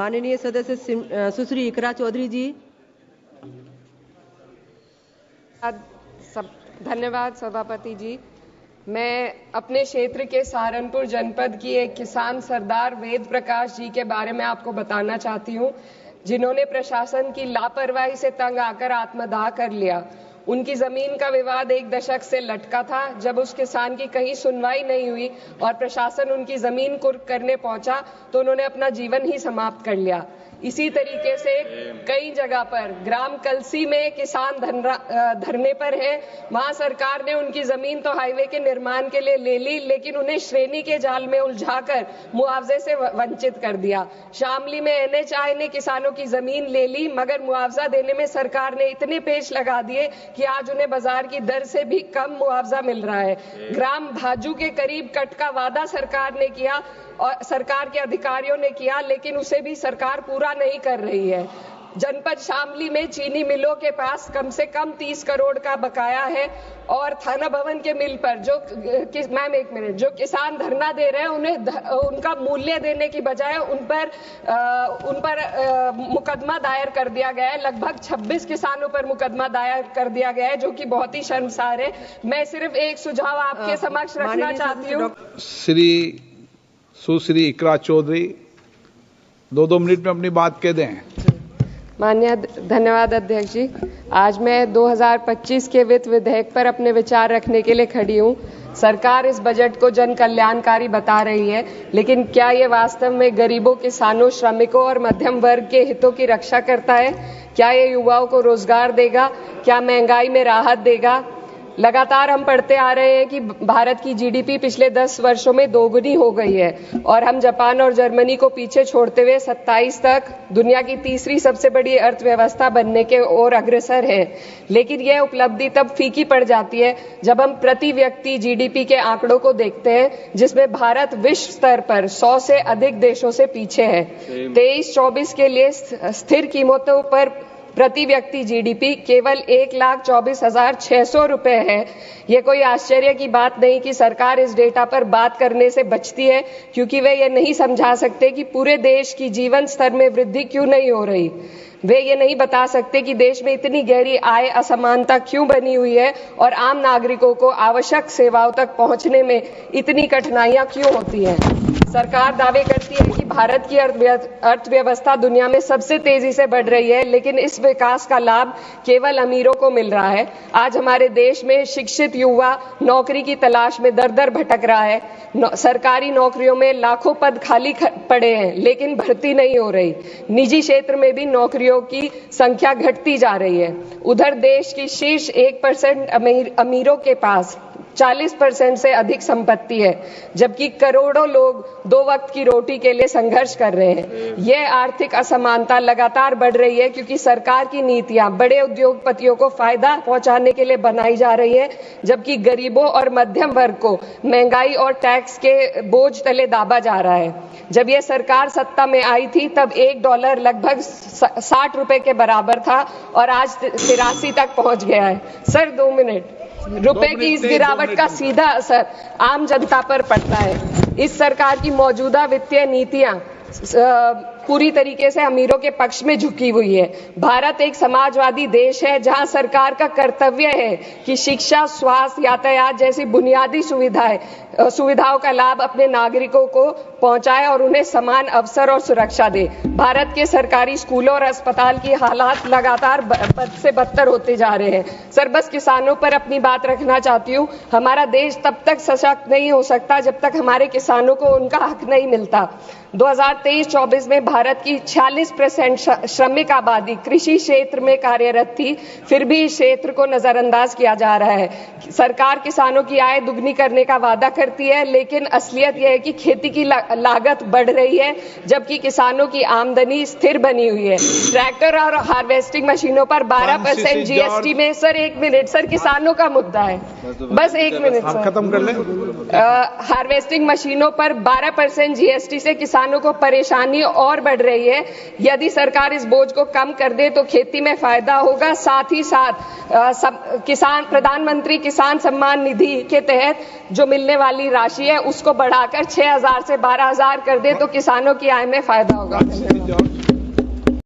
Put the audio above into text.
माननीय सदस्य सुश्री इकरा चौधरी जी। धन्यवाद सभापति जी। मैं अपने क्षेत्र के सहारनपुर जनपद की एक किसान सरदार वेद प्रकाश जी के बारे में आपको बताना चाहती हूँ, जिन्होंने प्रशासन की लापरवाही से तंग आकर आत्मदाह कर लिया। उनकी जमीन का विवाद 1 दशक से लटका था। जब उस किसान की कहीं सुनवाई नहीं हुई और प्रशासन उनकी जमीन कुर्क करने पहुंचा तो उन्होंने अपना जीवन ही समाप्त कर लिया। इसी तरीके से कई जगह पर ग्राम कलसी में किसान धरने पर हैं। वहां सरकार ने उनकी जमीन तो हाईवे के निर्माण के लिए ले ली, लेकिन उन्हें श्रेणी के जाल में उलझाकर मुआवजे से वंचित कर दिया। शामली में NHI ने किसानों की जमीन ले ली, मगर मुआवजा देने में सरकार ने इतने पेच लगा दिए कि आज उन्हें बाजार की दर से भी कम मुआवजा मिल रहा है। ग्राम भाजू के करीब कट का वादा सरकार ने किया और सरकार के अधिकारियों ने किया, लेकिन उसे भी सरकार पूरा नहीं कर रही है। जनपद शामली में चीनी मिलों के पास कम से कम 30 करोड़ का बकाया है और थाना भवन के मिल पर जो किसान धरना दे रहे हैं उन्हें उनका मूल्य देने की बजाय उन पर मुकदमा दायर कर दिया गया है। लगभग 26 किसानों पर मुकदमा दायर कर दिया गया है, जो कि बहुत ही शर्मसार है। मैं सिर्फ एक सुझाव आपके समक्ष रखना चाहती हूँ। सुश्री इकरा चौधरी 2 मिनट में अपनी बात कह दें। माननीय धन्यवाद अध्यक्ष जी। आज मैं 2025 के वित्त विधेयक पर अपने विचार रखने के लिए खड़ी हूँ। सरकार इस बजट को जन कल्याणकारी बता रही है, लेकिन क्या ये वास्तव में गरीबों, किसानों, श्रमिकों और मध्यम वर्ग के हितों की रक्षा करता है? क्या ये युवाओं को रोजगार देगा? क्या महंगाई में राहत देगा? लगातार हम पढ़ते आ रहे हैं कि भारत की GDP पिछले 10 वर्षों में दोगुनी हो गई है और हम जापान और जर्मनी को पीछे छोड़ते हुए 27 तक दुनिया की तीसरी सबसे बड़ी अर्थव्यवस्था बनने के ओर अग्रसर है। लेकिन यह उपलब्धि तब फीकी पड़ जाती है जब हम प्रति व्यक्ति GDP के आंकड़ों को देखते हैं, जिसमें भारत विश्व स्तर पर 100 से अधिक देशों से पीछे है। 23-24 के लिए स्थिर कीमतों पर प्रति व्यक्ति GDP केवल 1,24,600 रुपए है। ये कोई आश्चर्य की बात नहीं कि सरकार इस डेटा पर बात करने से बचती है, क्योंकि वे ये नहीं समझा सकते कि पूरे देश की जीवन स्तर में वृद्धि क्यों नहीं हो रही। वे ये नहीं बता सकते कि देश में इतनी गहरी आय असमानता क्यों बनी हुई है और आम नागरिकों को आवश्यक सेवाओं तक पहुंचने में इतनी कठिनाइयां क्यों होती हैं। सरकार दावे करती है कि भारत की अर्थव्यवस्था दुनिया में सबसे तेजी से बढ़ रही है, लेकिन इस विकास का लाभ केवल अमीरों को मिल रहा है। आज हमारे देश में शिक्षित युवा नौकरी की तलाश में दर दर भटक रहा है। सरकारी नौकरियों में लाखों पद खाली पड़े हैं, लेकिन भर्ती नहीं हो रही। निजी क्षेत्र में भी नौकरियों की संख्या घटती जा रही है। उधर देश की शीर्ष 1% अमीरों के पास 40% से अधिक संपत्ति है, जबकि करोड़ों लोग 2 वक्त की रोटी के लिए संघर्ष कर रहे हैं। यह आर्थिक असमानता लगातार बढ़ रही है क्योंकि सरकार की नीतियां बड़े उद्योगपतियों को फायदा पहुंचाने के लिए बनाई जा रही है, जबकि गरीबों और मध्यम वर्ग को महंगाई और टैक्स के बोझ तले दाबा जा रहा है। जब यह सरकार सत्ता में आई थी तब $1 लगभग 60 रुपए के बराबर था और आज 83 तक पहुंच गया है। Sir 2 minute. रुपए की इस गिरावट का सीधा असर आम जनता पर पड़ता है। इस सरकार की मौजूदा वित्तीय नीतियां पूरी तरीके से अमीरों के पक्ष में झुकी हुई है। भारत एक समाजवादी देश है जहां सरकार का कर्तव्य है कि शिक्षा, स्वास्थ्य, यातायात जैसी बुनियादी सुविधाओं का लाभ अपने नागरिकों को पहुंचाए और उन्हें समान अवसर और सुरक्षा दे। भारत के सरकारी स्कूलों और अस्पताल की हालात लगातार बद से बदतर होते जा रहे हैं। सर बस किसानों पर अपनी बात रखना चाहती हूँ। हमारा देश तब तक सशक्त नहीं हो सकता जब तक हमारे किसानों को उनका हक नहीं मिलता। 2023-24 में भारत की 46% श्रमिक आबादी कृषि क्षेत्र में कार्यरत थी, फिर भी इस क्षेत्र को नजरअंदाज किया जा रहा है। सरकार किसानों की आय दुगनी करने का वादा करती है, लेकिन असलियत यह है कि खेती की लागत बढ़ रही है, जबकि किसानों की आमदनी स्थिर बनी हुई है। ट्रैक्टर और हार्वेस्टिंग मशीनों पर 12% GST में सर 1 मिनट सर, किसानों का मुद्दा है, बस 1 मिनट सर, खत्म कर लें। हार्वेस्टिंग मशीनों पर 12% GST से किसानों को परेशानी और बढ़ रही है। यदि सरकार इस बोझ को कम कर दे तो खेती में फायदा होगा। साथ ही साथ प्रधानमंत्री किसान सम्मान निधि के तहत जो मिलने वाली राशि है उसको बढ़ाकर 6,000 से 12,000 कर दे तो किसानों की आय में फायदा होगा।